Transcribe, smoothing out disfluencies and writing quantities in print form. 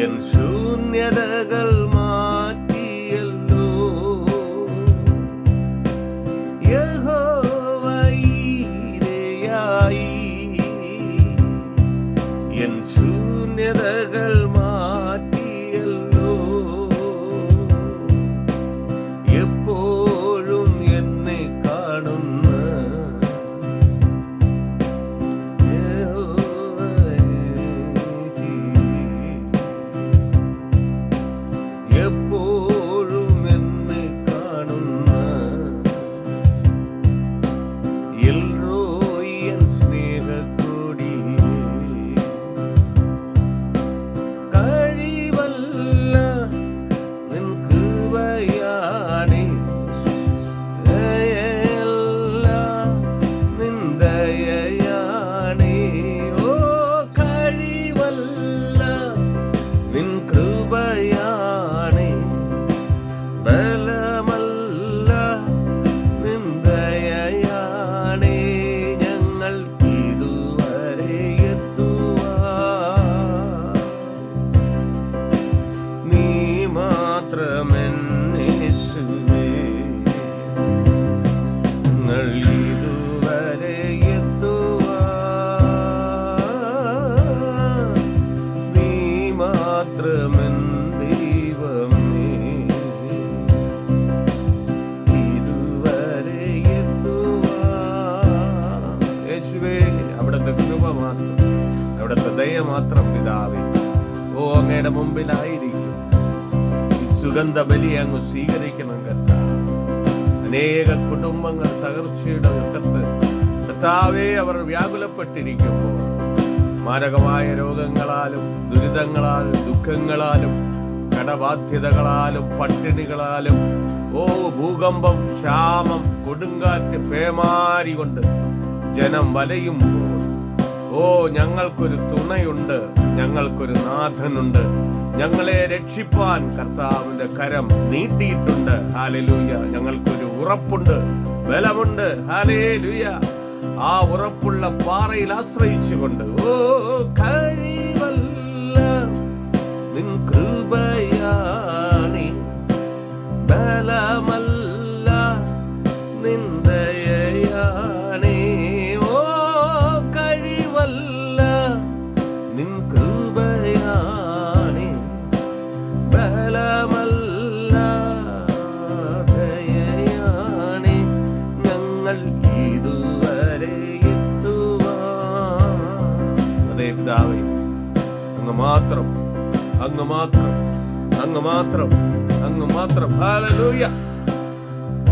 N ശൂന്യതകൾ മാറ്റിയല്ലോ. യഹോവ ഈരയായി N ശൂന്യതകൾ മാറ്റിയല്ലോ. എപ്പോഴും എന്നെ കാണുന്ന എപ്പോഴും എന്നെ കാണുന്ന എൽറോയി എൻ സ്നേഹക്കൊടി. കഴിവല്ല നിൻ കൃപയാണേ, നിൻ ദയയാണേ. ഓ കഴിവല്ല നിൻ കൃപയാണേ, ബലമല്ല നിൻ ദയയാണേ. ഞങ്ങൾ ഇതുവരെ എത്തുവാൻ നീ മാത്രമെന്നേശുവേ. ഞങ്ങൾ ഇതുവരെ എത്തുവാൻ നീ മാത്രമെൻ ദൈവമേ. ഇതുവരെ എത്തുവാൻ യേശുവേ, അവിടുത്തെ കൃപ മാത്രം, അവിടുത്തെ ദയ മാത്രം പിതാവേ. ഓ അങ്ങയുടെ മുമ്പിലായിരിക്കും ഈ സുഗന്ധ ബലി അങ്ങ് സ്വീകരിക്കണം കർത്താവേ. അനേക കുടുംബങ്ങൾ തകർച്ചയുടെ ദുഃഖത്ത് കർത്താവേ അവർ വ്യാകുലപ്പെട്ടിരിക്കുമ്പോൾ മാരകമായ രോഗങ്ങളാലും ദുരിതങ്ങളാലും ദുഃഖങ്ങളാലും കടബാധ്യതകളാലും പട്ടിണികളാലും ഓ ഭൂകമ്പം, ക്ഷാമം, കൊടുങ്കാറ്റ്, പേമാരി കൊണ്ട് ജനം വലയുമ്പോൾ ഓ ഞങ്ങൾക്കൊരു തുണയുണ്ട്, ഞങ്ങൾക്കൊരു നാഥനുണ്ട്. ഞങ്ങളെ രക്ഷിപ്പാൻ കർത്താവിന്റെ കരം നീട്ടിയിട്ടുണ്ട്. ഹല്ലേലൂയ. ഞങ്ങൾക്കൊരു ഉറപ്പുണ്ട്, ബലമുണ്ട്. ഹല്ലേലൂയ. ആ ഉറപ്പുള്ള പാറയിൽ ആശ്രയിച്ചുകൊണ്ട് ഓ കഴിവല്ല നിൻ കൃപയാണേ, ബലമല്ല നിൻ ദയയാണേ. ഓ കഴിവല്ല നിൻ കൃപയാണേ, ബലമല്ല ദയയാണേ. ഞങ്ങൾ ഇതുവരെ എത്തുവാൻ അതേ പിതാവേ, അങ്ങ് മാത്രം, അങ്ങ് മാത്രം, അങ്ങ് മാത്രം, അങ്ങ് മാത്രം. ഹല്ലേലൂയ.